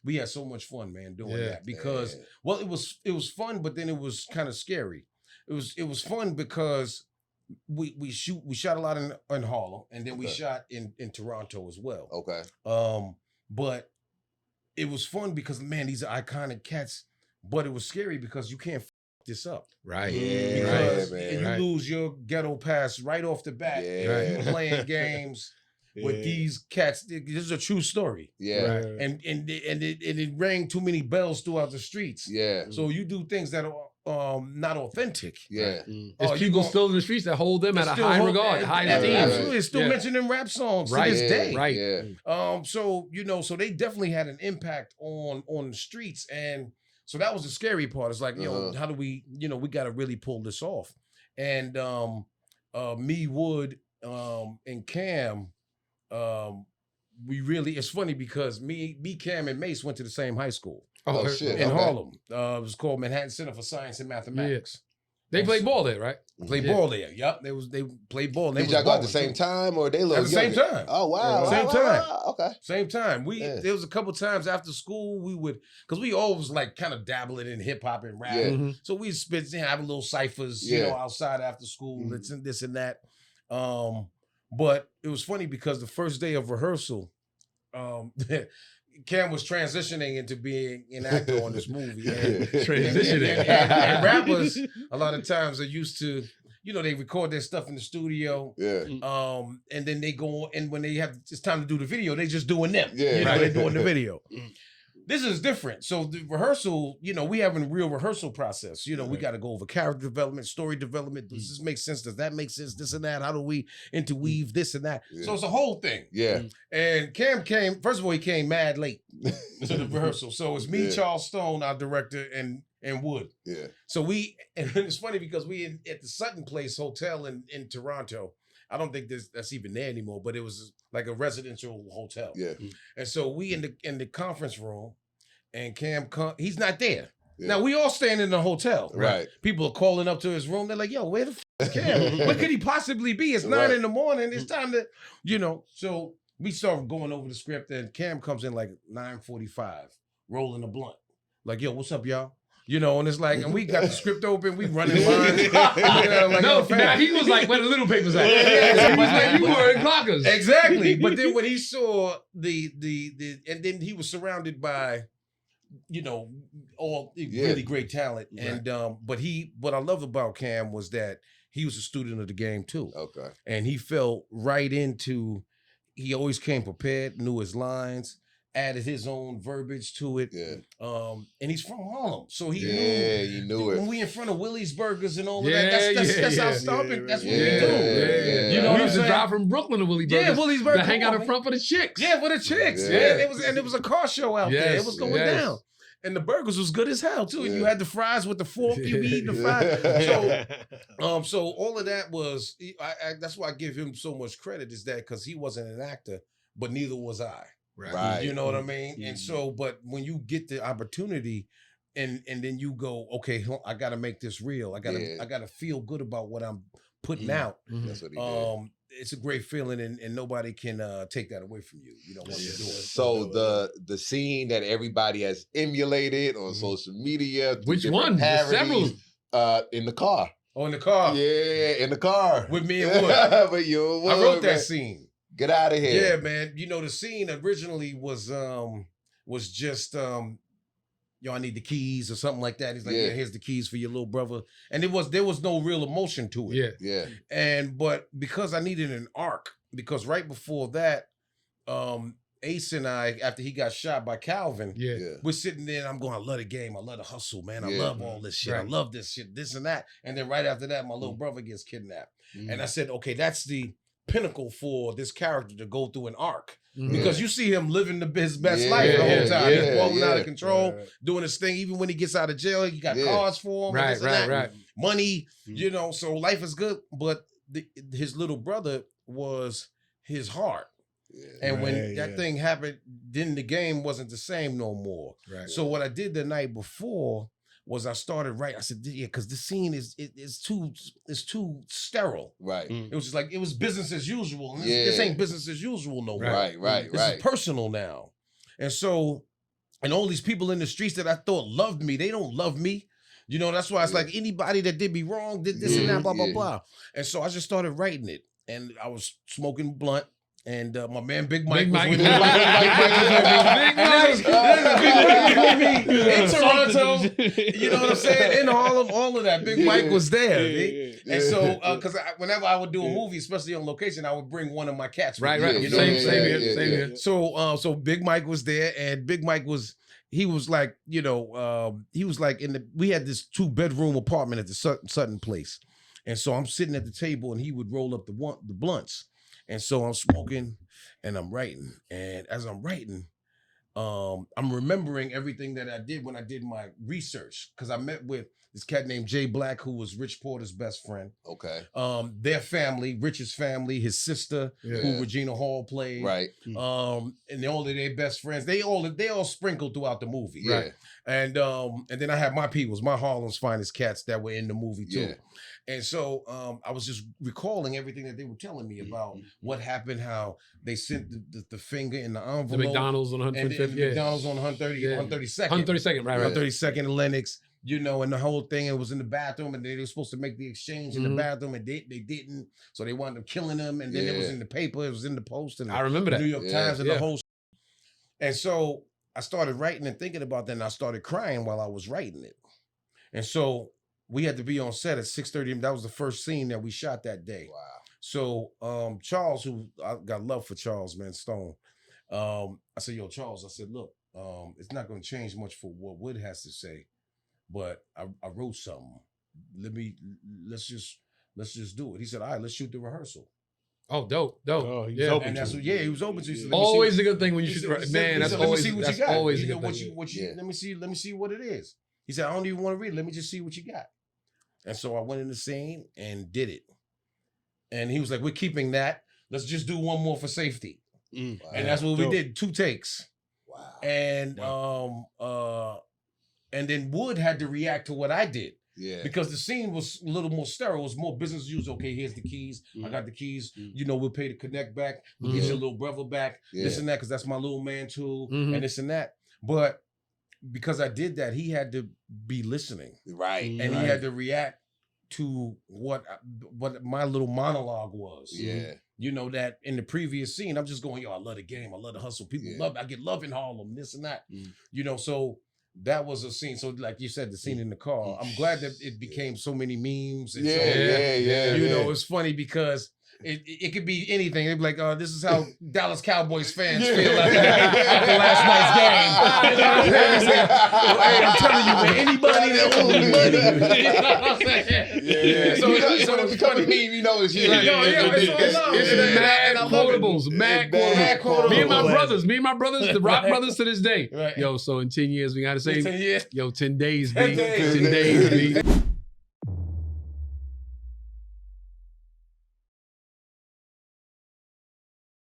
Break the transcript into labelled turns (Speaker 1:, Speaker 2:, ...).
Speaker 1: we had so much fun, man, doing that because well, it was fun, but then it was kind of scary. It was fun because we shot a lot in Harlem, and then we shot in Toronto as well.
Speaker 2: Okay.
Speaker 1: But it was fun because man, these are iconic cats. But it was scary because you can't f this up.
Speaker 3: Right.
Speaker 2: Yeah,
Speaker 1: Because
Speaker 2: man.
Speaker 1: you lose your ghetto pass right off the bat.
Speaker 2: Yeah.
Speaker 1: You playing games with these cats. This is a true story.
Speaker 2: Yeah.
Speaker 3: Right.
Speaker 1: And it rang too many bells throughout the streets.
Speaker 2: Yeah.
Speaker 1: So you do things that are not authentic.
Speaker 2: Yeah.
Speaker 3: There's people still in the streets that hold them at a high regard, high esteem.
Speaker 1: Absolutely. It's still mentioned in rap songs to this day.
Speaker 3: Right.
Speaker 2: Yeah.
Speaker 1: So, so they definitely had an impact on the streets. And so that was the scary part. It's like, how do we, we got to really pull this off. And me, Wood, and Cam, it's funny because me, Cam, and Mace went to the same high school.
Speaker 2: Oh, shit.
Speaker 1: In Harlem. It was called Manhattan Center for Science and Mathematics.
Speaker 3: They played ball there, right?
Speaker 1: Played ball there. Yep. They played ball.
Speaker 2: Did y'all go at the same time or they little
Speaker 1: at the same time?
Speaker 2: Oh, wow.
Speaker 1: Same time.
Speaker 2: Okay.
Speaker 1: Same time. There was a couple times after school we would, because we always like kind of dabbling in hip hop and rap.
Speaker 2: Yeah.
Speaker 1: So we spit, have a little ciphers, outside after school, this and that. But it was funny because the first day of rehearsal, Cam was transitioning into being an actor on this movie. And rappers, a lot of times, are used to, they record their stuff in the studio.
Speaker 2: Yeah.
Speaker 1: And then they go, and when it's time to do the video, they just doing them.
Speaker 2: Yeah.
Speaker 1: They're doing the video. This is different. So the rehearsal, we have a real rehearsal process. We got to go over character development, story development. Does this make sense? Does that make sense? This and that. How do we interweave this and that? Yeah. So it's a whole thing.
Speaker 2: Yeah.
Speaker 1: And Cam came, first of all, he came mad late to the rehearsal. So it's me, Charles Stone, our director, and Wood.
Speaker 2: Yeah.
Speaker 1: So and it's funny because we at the Sutton Place Hotel in Toronto. I don't think that's even there anymore, but it was like a residential hotel.
Speaker 2: Yeah.
Speaker 1: And so we in the conference room, and Cam he's not there.
Speaker 2: Yeah.
Speaker 1: Now we all staying in the hotel.
Speaker 2: Right.
Speaker 1: People are calling up to his room. They're like, "Yo, where the f is Cam? Where could he possibly be? It's 9 in the morning. It's time to, So we start going over the script, and Cam comes in like 9:45, rolling a blunt. Like, "Yo, what's up, y'all?" And it's like, and we got the script open, we running lines.
Speaker 3: Now he was like where the little papers at. He was like, you were in clockers.
Speaker 1: Exactly. But then when he saw and then he was surrounded by, all really great talent. Right. And but what I love about Cam was that he was a student of the game too.
Speaker 2: Okay.
Speaker 1: And he fell right into, he always came prepared, knew his lines, added his own verbiage to it.
Speaker 2: Yeah.
Speaker 1: And he's from Harlem. So he
Speaker 2: knew it.
Speaker 1: When we in front of Willie's Burgers and all of that, that's our stopping. That's what we do.
Speaker 3: Yeah.
Speaker 1: You know
Speaker 3: we
Speaker 1: what I'm
Speaker 3: used to
Speaker 1: saying?
Speaker 3: drive from Brooklyn to Willie's Burgers.
Speaker 1: Yeah, Willie's Burgers.
Speaker 3: To hang out in front for the chicks.
Speaker 1: Yeah, for the chicks.
Speaker 2: Yeah.
Speaker 1: It was a car show out there. It was going down. And the burgers was good as hell too. And you had the fries with the fork. You eat the fries. So all of that was. That's why I give him so much credit. Is that because he wasn't an actor, but neither was I.
Speaker 2: Right.
Speaker 1: You know what I mean? And so, but when you get the opportunity, and then you go, okay, I got to make this real. I gotta feel good about what I'm putting out.
Speaker 2: That's what he did.
Speaker 1: It's a great feeling, and nobody can take that away from you. You don't want to do it.
Speaker 2: So the scene that everybody has emulated on social media.
Speaker 3: Which one? Several.
Speaker 2: In the car.
Speaker 1: Oh, in the car.
Speaker 2: Yeah, in the car.
Speaker 1: With me and Wood.
Speaker 2: With you and Wood,
Speaker 1: I wrote that scene.
Speaker 2: Get out of here.
Speaker 1: Yeah, man. The scene originally was just I need the keys or something like that. He's like, yeah, here's the keys for your little brother. And there was no real emotion to it.
Speaker 2: Yeah.
Speaker 1: But because I needed an arc, because right before that, Ace and I, after he got shot by Calvin, we're sitting there and I'm going, I love the game. I love the hustle, man. I love all this shit. Right. I love this shit, this and that. And then right after that, my little brother gets kidnapped. And I said, okay, that's the pinnacle for this character to go through an arc. Because you see him living his best life the whole time. He's balling out of control, doing his thing. Even when he gets out of jail, he got cars for him.
Speaker 3: Right.
Speaker 1: Money, so life is good. But his little brother was his heart. And when that thing happened, then the game wasn't the same no more. So what I did the night before was I started I said, because the scene is too sterile.
Speaker 2: Right.
Speaker 1: It was just like, it was business as usual. This ain't business as usual no more.
Speaker 2: Right.
Speaker 1: This is personal now. And so And all these people in the streets that I thought loved me, they don't love me. You know, that's why it's like anybody that did me wrong, did this and that, blah, blah, blah. And so I just started writing it. And I was smoking blunt. And my man Big Mike was with me. Big Mike in Toronto. You know what I'm saying? In Harlem, all of that. Big Mike was there. And so, because whenever I would do a movie, especially on location, I would bring one of my cats.
Speaker 3: Right.
Speaker 1: You know
Speaker 3: Same here.
Speaker 1: So Big Mike was there, and Big Mike was. He was like, he was like we had this 2-bedroom apartment at the Sutton place. And so I'm sitting at the table and he would roll up the blunts. And so I'm smoking and I'm writing. And as I'm writing, I'm remembering everything that I did when I did my research. Because I met with this cat named Jay Black, who was Rich Porter's best friend.
Speaker 2: Okay.
Speaker 1: Their family, Rich's family, his sister, who Regina Hall played.
Speaker 2: Right.
Speaker 1: And all of their best friends. They all sprinkled throughout the movie.
Speaker 2: Yeah.
Speaker 1: Right. And then I had my peoples, my Harlem's finest cats that were in the movie too.
Speaker 2: Yeah.
Speaker 1: And so I was just recalling everything that they were telling me about what happened, how they sent the finger in the envelope.
Speaker 3: The McDonald's on 125th.
Speaker 1: And McDonald's on 132nd.
Speaker 3: 132nd, right.
Speaker 1: 132nd and Lenox. You know, and the whole thing, it was in the bathroom, and they were supposed to make the exchange in the bathroom, and they didn't. So they wound up killing them, and then it was in the paper, it was in the Post, and
Speaker 3: I remember that.
Speaker 1: New York Times, and the whole. And so I started writing and thinking about that, and I started crying while I was writing it. And so we had to be on set at 6:30. That was the first scene that we shot that day.
Speaker 2: Wow.
Speaker 1: So Charles, who I got love for Charles, man, Stone. I said, yo, Charles, I said, look, it's not going to change much for what Wood has to say. But I wrote something. Let's just do it. He said, all right, let's shoot the rehearsal.
Speaker 3: Oh, dope. Oh,
Speaker 1: he was open to it. He was open to it.
Speaker 3: Always a good thing when you shoot. Man, that's always a good
Speaker 1: thing. Let me see what it is. He said, I don't even want to read it. Let me just see what you got. And so I went in the scene and did it. And he was like, we're keeping that. Let's just do one more for safety. Wow. And that's what we did. 2 takes. Wow. And then Wood had to react to what I did. Yeah. Because the scene was a little more sterile. It was more business as usual. Okay, here's the keys. I got the keys. You know, we'll pay the connect back. We'll get your little brother back. This and that, because that's my little man too. And this and that. But because I did that, he had to be listening.
Speaker 2: Right.
Speaker 1: And he had to react to what my little monologue was.
Speaker 2: Yeah.
Speaker 1: You know, that in the previous scene, I'm just going, yo, I love the game. I love the hustle. People love it. I get love in Harlem, this and that. You know, so that was a scene. So like you said, the scene in the car, I'm glad that it became so many memes. And you know, it's funny because it could be anything. They'd be like, this is how Dallas Cowboys fans feel after last night's game. Hey, I'm telling you, man, anybody that owes me money. You know what I'm saying?
Speaker 2: So when it becomes a meme, you know it's you.
Speaker 3: It's mad quotables. Mad quotables. Me and my brothers, the Rock brothers to this day. Yo, so in 10 years, we got to say,
Speaker 1: 10 years.
Speaker 3: Yo, 10 days, B. 10 days, B.